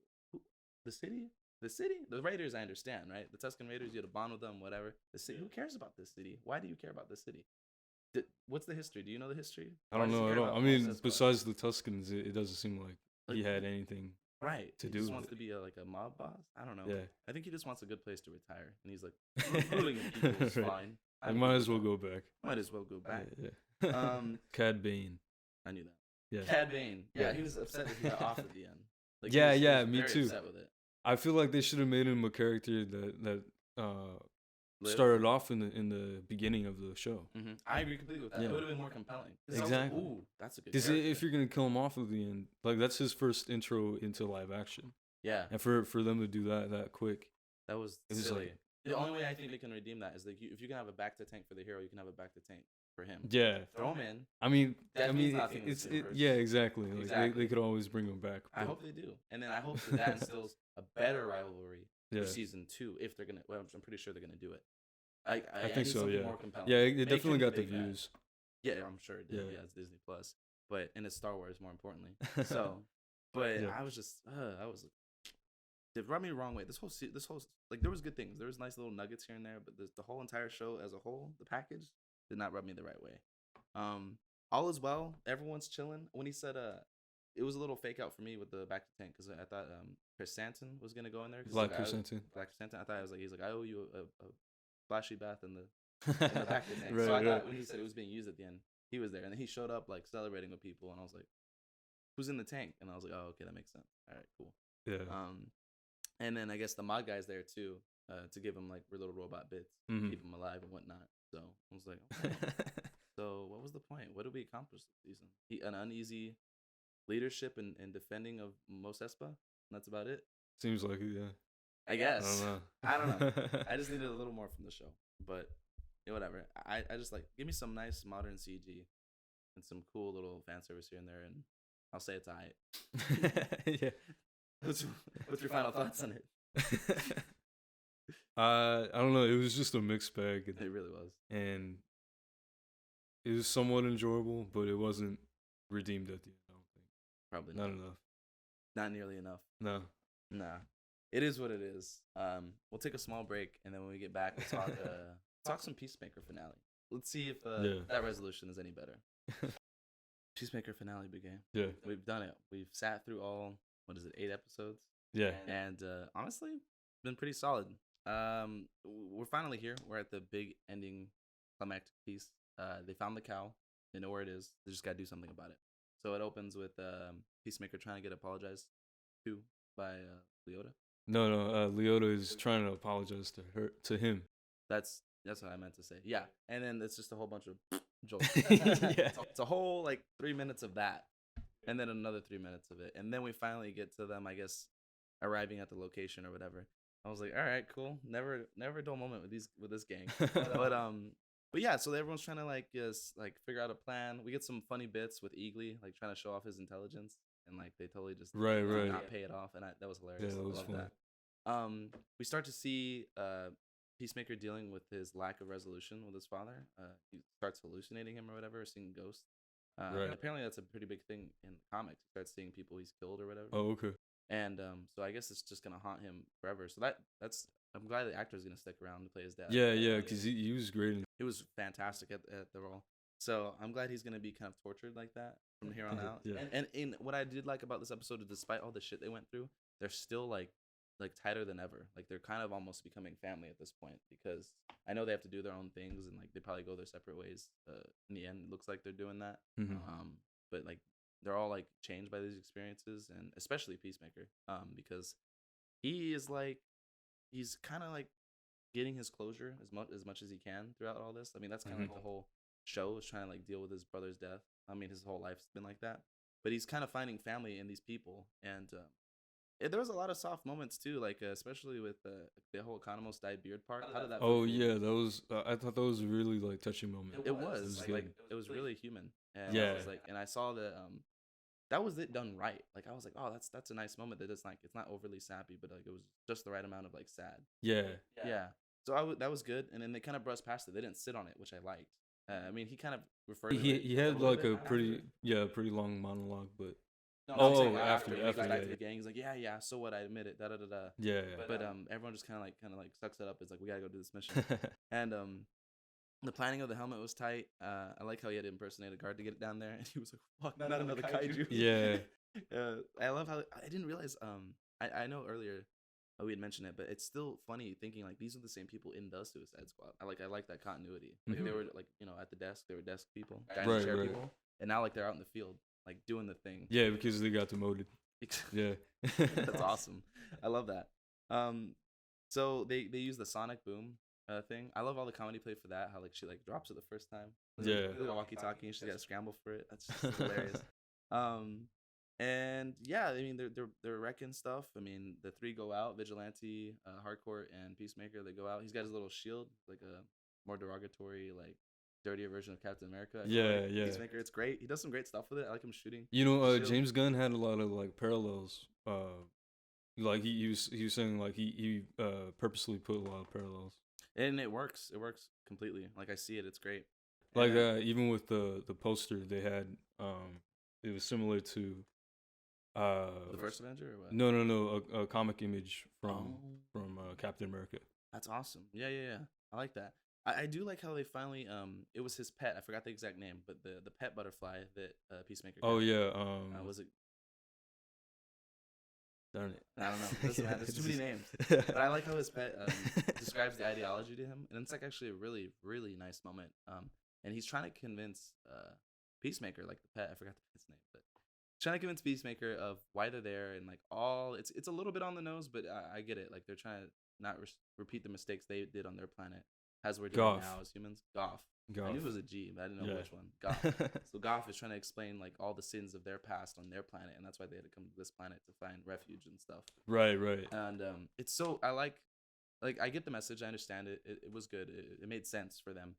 Speaker 1: The city? The Raiders, I understand, right? The Tusken Raiders, you had to bond with them, whatever. The city, who cares about this city? Why do you care about this city? What's the history? Do you know the history?
Speaker 3: I don't know at all. I mean, besides the Tuscans, it doesn't seem like he had anything.
Speaker 1: Right.
Speaker 3: To
Speaker 1: he
Speaker 3: do
Speaker 1: just
Speaker 3: with
Speaker 1: wants
Speaker 3: it.
Speaker 1: to be like a mob boss. I don't know.
Speaker 3: Yeah.
Speaker 1: I think he just wants a good place to retire, and he's like, ruling people is
Speaker 3: Right.
Speaker 1: fine.
Speaker 3: I might as well go back.
Speaker 1: Might as well go back.
Speaker 3: Yeah. Cad Bane.
Speaker 1: I knew that.
Speaker 3: Yeah.
Speaker 1: Cad Bane. Yeah, he was upset that he got off at the end. Like,
Speaker 3: Yeah,
Speaker 1: he was
Speaker 3: me
Speaker 1: very
Speaker 3: too.
Speaker 1: upset with it.
Speaker 3: I feel like they should have made him a character that started off in the beginning of the show.
Speaker 1: Mm-hmm. I agree completely with that.
Speaker 3: Yeah.
Speaker 1: It would have been more compelling.
Speaker 3: Exactly.
Speaker 1: Ooh, that's a good.
Speaker 3: Because
Speaker 1: character.
Speaker 3: if you're gonna kill him off at the end, like that's his first intro into live action,
Speaker 1: yeah,
Speaker 3: and for them to do that quick,
Speaker 1: that was
Speaker 3: it was
Speaker 1: silly.
Speaker 3: like-
Speaker 1: The only way I think they can redeem that is like if you can have a back to tank for the hero, you can have a back to tank for him.
Speaker 3: yeah.
Speaker 1: Throw him in.
Speaker 3: I mean,
Speaker 1: That means nothing in this universe.
Speaker 3: yeah, exactly. Like
Speaker 1: Exactly.
Speaker 3: They could always bring him back.
Speaker 1: I
Speaker 3: but-
Speaker 1: hope they do, and then I hope that instills a better rivalry
Speaker 3: Yeah.
Speaker 1: for season 2 if they're gonna. Well, I'm pretty sure they're gonna do it. I
Speaker 3: think
Speaker 1: need
Speaker 3: so.
Speaker 1: something
Speaker 3: Yeah.
Speaker 1: More compelling.
Speaker 3: Yeah, it
Speaker 1: Make
Speaker 3: definitely
Speaker 1: him
Speaker 3: got the
Speaker 1: big bad.
Speaker 3: views.
Speaker 1: Yeah, I'm sure it did.
Speaker 3: Yeah.
Speaker 1: Yeah, it's Disney Plus, but and it's Star Wars more importantly. So, but
Speaker 3: Yeah.
Speaker 1: I was just, it rubbed me the wrong way. This whole like there was good things. There was nice little nuggets here and there, but the whole entire show as a whole, the package did not rub me the right way. All is well. Everyone's chilling. When he said, it was a little fake out for me with the back to tank because I thought Chris Santon was gonna go in there.
Speaker 3: Black Chris Santon.
Speaker 1: Black Santon. I thought he's like I owe you a splashy bath in the back to tank.
Speaker 3: Right,
Speaker 1: So I
Speaker 3: right.
Speaker 1: thought when he said it was being used at the end, he was there, and then he showed up like celebrating with people, and I was like, "Who's in the tank?" And I was like, "Oh, okay, that makes sense. All right, cool."
Speaker 3: Yeah.
Speaker 1: And then I guess the mod guy's there too, to give him like little robot bits,
Speaker 3: Mhm.
Speaker 1: keep him alive and whatnot. So I was like, okay. So what was the point? What did we accomplish this season? An uneasy leadership and defending of Mos Espa. That's about it.
Speaker 3: Seems like it. Yeah.
Speaker 1: I guess.
Speaker 3: I don't know.
Speaker 1: I just needed a little more from the show, but yeah, whatever. I just like give me some nice modern CG and some cool little fan service here and there, and I'll say it's alright.
Speaker 3: Yeah.
Speaker 1: What's your final thoughts on it?
Speaker 3: I don't know. It was just a mixed bag,
Speaker 1: It really was.
Speaker 3: and it was somewhat enjoyable, but it wasn't redeemed at the end. I don't think.
Speaker 1: Probably
Speaker 3: Not
Speaker 1: not.
Speaker 3: enough.
Speaker 1: Not nearly enough.
Speaker 3: No.
Speaker 1: Nah. It is what it is. We'll take a small break, and then when we get back, we'll talk some Peacemaker finale. let's see if that resolution is any better. Peacemaker finale began.
Speaker 3: Yeah.
Speaker 1: We've done it. We've sat through all 8 episodes.
Speaker 3: Yeah.
Speaker 1: And honestly, been pretty solid. We're finally here. We're at the big ending climactic piece. They found the cow. They know where it is. They just gotta do something about it. So it opens with Peacemaker trying to get apologized to by Leota.
Speaker 3: No. Leota is trying to apologize to him.
Speaker 1: That's what I meant to say. Yeah, and then it's just a whole bunch of jokes.
Speaker 3: Yeah.
Speaker 1: It's a whole like 3 minutes of that, and then another 3 minutes of it, and then we finally get to them, I guess, arriving at the location or whatever. I was like, all right, cool. Never a dull moment with this gang. But yeah, so everyone's trying to like figure out a plan. We get some funny bits with Eagly like trying to show off his intelligence, and like they totally just did not pay it off, and that was hilarious.
Speaker 3: Yeah, that was funny.
Speaker 1: That. We start to see Peacemaker dealing with his lack of resolution with his father. He starts hallucinating him or whatever, or seeing ghosts. And apparently that's a pretty big thing in the comics. He starts seeing people he's killed or whatever.
Speaker 3: Oh, okay.
Speaker 1: And so I guess it's just gonna haunt him forever. So that's I'm glad the actor's gonna stick around to play his dad.
Speaker 3: Yeah, because he was great.
Speaker 1: He was fantastic at the role. So I'm glad he's gonna be kind of tortured like that from here on out.
Speaker 3: Yeah.
Speaker 1: And what I did like about this episode is, despite all the shit they went through, they're still like tighter than ever. Like they're kind of almost becoming family at this point, because I know they have to do their own things and like they probably go their separate ways. In the end, it looks like they're doing that.
Speaker 3: Mm-hmm.
Speaker 1: But like they're all like changed by these experiences, and especially Peacemaker, because he's kind of like getting his closure as much as he can throughout all this. I mean, that's kind of like the whole show is trying to like deal with his brother's death. I mean, his whole life's been like that, but he's kind of finding family in these people, and there was a lot of soft moments too, like especially with the whole Economos dyed beard part. How did that?
Speaker 3: Oh yeah, that was. I thought that was a really like touching moment.
Speaker 1: It was it was really human. And
Speaker 3: yeah.
Speaker 1: I was like, and I saw that was it done right. Like I was like, oh, that's a nice moment. That it's not overly sappy, but like it was just the right amount of like sad.
Speaker 3: Yeah.
Speaker 1: So that was good, and then they kind of brushed past it. They didn't sit on it, which I liked. I mean, he kind of referred.
Speaker 3: He had like a pretty long monologue, but after
Speaker 1: to the gang, he's like, yeah. So what? I admit it.
Speaker 3: Yeah.
Speaker 1: But everyone just kind of like sucks it up. It's like, we gotta go do this mission. And the planning of the helmet was tight. I like how he had to impersonate a guard to get it down there, and he was like, "Fuck, not another kaiju."
Speaker 3: Yeah.
Speaker 1: I love how I didn't realize. I know earlier we had mentioned it, but it's still funny thinking like these are the same people in the Suicide Squad. I like that continuity. Like they were like at the desk, they were desk people, chair people, and now like they're out in the field like doing the thing.
Speaker 3: Yeah, because they got demoted. Yeah.
Speaker 1: That's awesome. I love that. So they use the sonic boom thing. I love all the comedy play for that. How like she like drops it the first time.
Speaker 3: Yeah.
Speaker 1: The walkie-talkie, and she's got to scramble for it. That's just hilarious. And yeah, I mean they're wrecking stuff. I mean the three go out: Vigilante, Hardcore, and Peacemaker. They go out. He's got his little shield, like a more derogatory, like dirtier version of Captain America.
Speaker 3: Yeah.
Speaker 1: Peacemaker, it's great. He does some great stuff with it. I like him shooting.
Speaker 3: James Gunn had a lot of like parallels. Like he was saying like he purposely put a lot of parallels.
Speaker 1: And it works. It works completely. Like I see it. It's great.
Speaker 3: Like even with the poster they had, it was similar to
Speaker 1: the first Avenger or what?
Speaker 3: No, a comic image from Captain America.
Speaker 1: That's awesome. Yeah. I like that. I do like how they finally it was his pet. I forgot the exact name, but the pet butterfly that Peacemaker got.
Speaker 3: Oh yeah.
Speaker 1: Was it?
Speaker 3: Darn it.
Speaker 1: I don't know. Doesn't matter. There's too many names. But I like how his pet describes the ideology to him, and it's like actually a really, really nice moment. And he's trying to convince Peacemaker, like the pet. I forgot the pet's name, but trying to convince Peacemaker of why they're there, and like it's a little bit on the nose, but I get it. Like they're trying to not repeat the mistakes they did on their planet, as we're doing now as humans. Goff. I knew it was a G, but I didn't know which one. Goff. So Goff is trying to explain like all the sins of their past on their planet, and that's why they had to come to this planet to find refuge and stuff.
Speaker 3: Right.
Speaker 1: And it's so I like I get the message. I understand it. It was good. It made sense for them.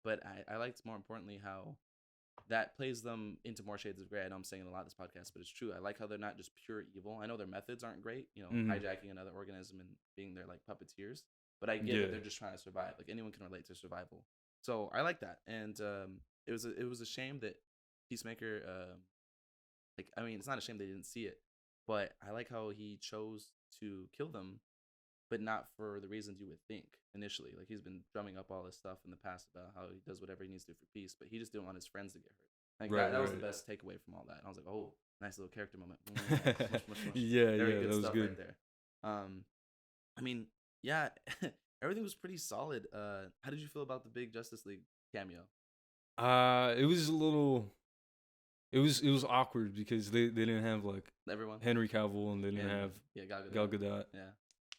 Speaker 1: But I liked more importantly how that plays them into more shades of gray. I know I'm saying it a lot this podcast, but it's true. I like how they're not just pure evil. I know their methods aren't great, hijacking another organism and being their like puppeteers. But I get that they're just trying to survive. Like anyone can relate to survival. So I like that. And it was a shame that Peacemaker it's not a shame they didn't see it, but I like how he chose to kill them, but not for the reasons you would think initially. Like he's been drumming up all this stuff in the past about how he does whatever he needs to do for peace, but he just didn't want his friends to get hurt. Like that was the best takeaway from all that. And I was like, oh, nice little character moment. Mush.
Speaker 3: Yeah,
Speaker 1: Very
Speaker 3: yeah,
Speaker 1: good
Speaker 3: that was
Speaker 1: stuff
Speaker 3: good.
Speaker 1: right there. I mean, yeah, everything was pretty solid. How did you feel about the big Justice League cameo?
Speaker 3: It was a little. It was awkward because they didn't have like
Speaker 1: Everyone,
Speaker 3: Henry Cavill and they didn't have
Speaker 1: Gal Gadot.
Speaker 3: Gadot.
Speaker 1: Yeah.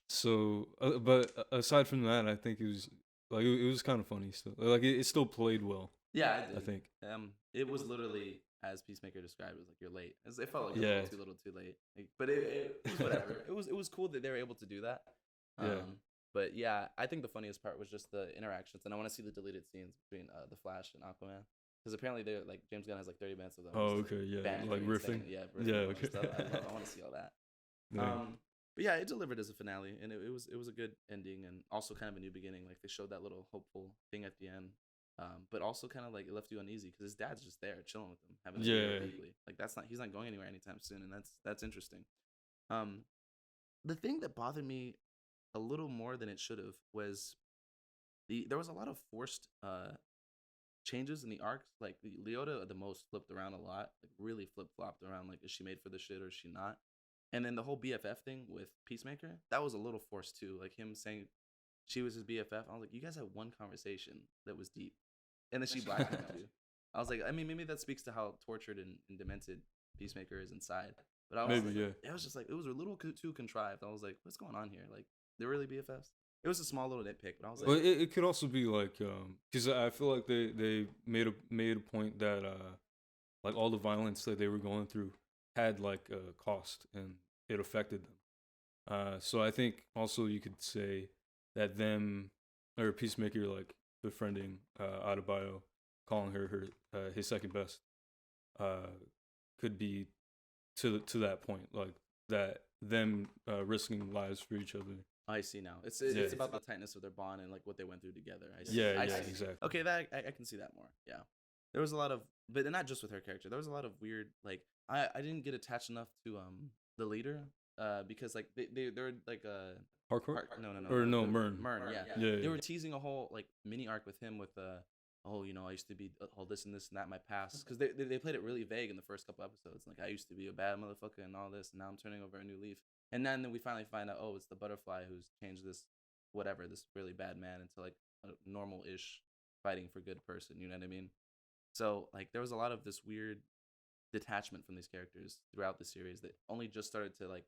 Speaker 3: So, but aside from that, I think it was like it was kind of funny still. Like it still played well.
Speaker 1: Yeah,
Speaker 3: I think.
Speaker 1: It was literally as Peacemaker described. It was like you're late. It felt like
Speaker 3: Yeah.
Speaker 1: a little too late. Like, but it was whatever. it was cool that they were able to do that. But yeah, I think the funniest part was just the interactions, and I want to see the deleted scenes between the Flash and Aquaman, because apparently they're like James Gunn has like 30 minutes of them.
Speaker 3: Oh, okay, yeah, like riffing.
Speaker 1: Yeah, okay. Stuff. I want to see all that.
Speaker 3: Yeah.
Speaker 1: But yeah, it delivered as a finale, and it was a good ending, and also kind of a new beginning. Like they showed that little hopeful thing at the end, but also kind of like it left you uneasy because his dad's just there chilling with him, having a beer weekly. Like he's not going anywhere anytime soon, and that's interesting. The thing that bothered me a little more than it should have was there was a lot of forced changes in the arcs. Like Leota the most flipped around a lot, like really flip-flopped around. Like, is she made for this shit or is she not? And then the whole BFF thing with Peacemaker, that was a little forced too. Like him saying she was his BFF. I was like, you guys had one conversation that was deep, and then she blackmailed you. I was like, I mean, maybe that speaks to how tortured and demented Peacemaker is inside. But I was it was just like it was a little too contrived. I was like, what's going on here? Like, they're really BFFs? It was a small little nitpick, but I was like,
Speaker 3: well, it could also be like because I feel like they made a point that like all the violence that they were going through had like a cost and it affected them. So I think also you could say that them or Peacemaker like befriending Adebayo, calling her his second best, could be to that point, like that them risking lives for each other.
Speaker 1: I see now. It's about the tightness of their bond and like what they went through together. I see.
Speaker 3: Yeah,
Speaker 1: I see.
Speaker 3: Exactly.
Speaker 1: Okay, that I can see that more. Yeah, there was a lot of, but not just with her character. There was a lot of weird, like I didn't get attached enough to the leader because like they're like
Speaker 3: Hardcore?
Speaker 1: No,
Speaker 3: Mern.
Speaker 1: Yeah. They were teasing a whole like mini arc with him with oh, you know, I used to be all this and this and that in my past, because they played it really vague in the first couple episodes. Like, I used to be a bad motherfucker and all this, and now I'm turning over a new leaf. And then we finally find out, oh, it's the butterfly who's changed this really bad man into like a normal-ish fighting for good person. You know what I mean? So like there was a lot of this weird detachment from these characters throughout the series that only just started to like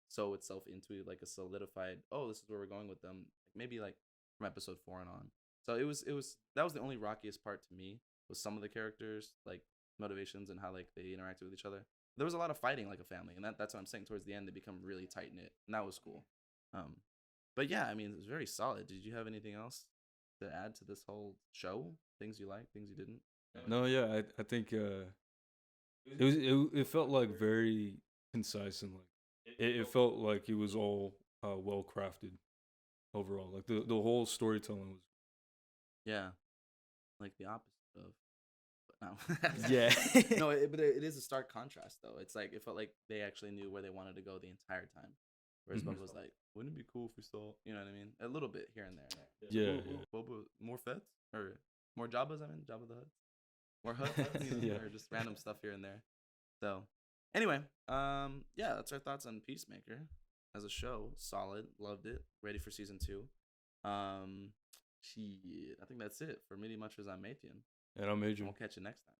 Speaker 1: sew itself into like a solidified, oh, this is where we're going with them. Like maybe like from episode 4 and on. So that was the only rockiest part to me, was some of the characters, like motivations and how like they interacted with each other. There was a lot of fighting like a family, and that's what I'm saying. Towards the end, they become really tight knit, and that was cool. But yeah, I mean, it was very solid. Did you have anything else to add to this whole show? Things you liked, things you didn't?
Speaker 3: No, yeah, I think it felt like very concise, and like it felt like it was all well crafted overall. Like the whole storytelling was.
Speaker 1: Yeah, like the opposite of. But no.
Speaker 3: Yeah.
Speaker 1: No, but it is a stark contrast though. It's like it felt like they actually knew where they wanted to go the entire time. Whereas Boba was like, wouldn't it be cool if we saw, you know what I mean? A little bit here and there.
Speaker 3: Yeah.
Speaker 1: Boba, more Fets? Or more Jabbas, I mean? Jabba the Hutt? More Hutt? You know, or just random stuff here and there. So, anyway, yeah, that's our thoughts on Peacemaker as a show. Solid. Loved it. Ready for season 2. Shit, I think that's it for Midi Munchers. I'm Mathian.
Speaker 3: And I'm Adrian.
Speaker 1: We'll catch you next time.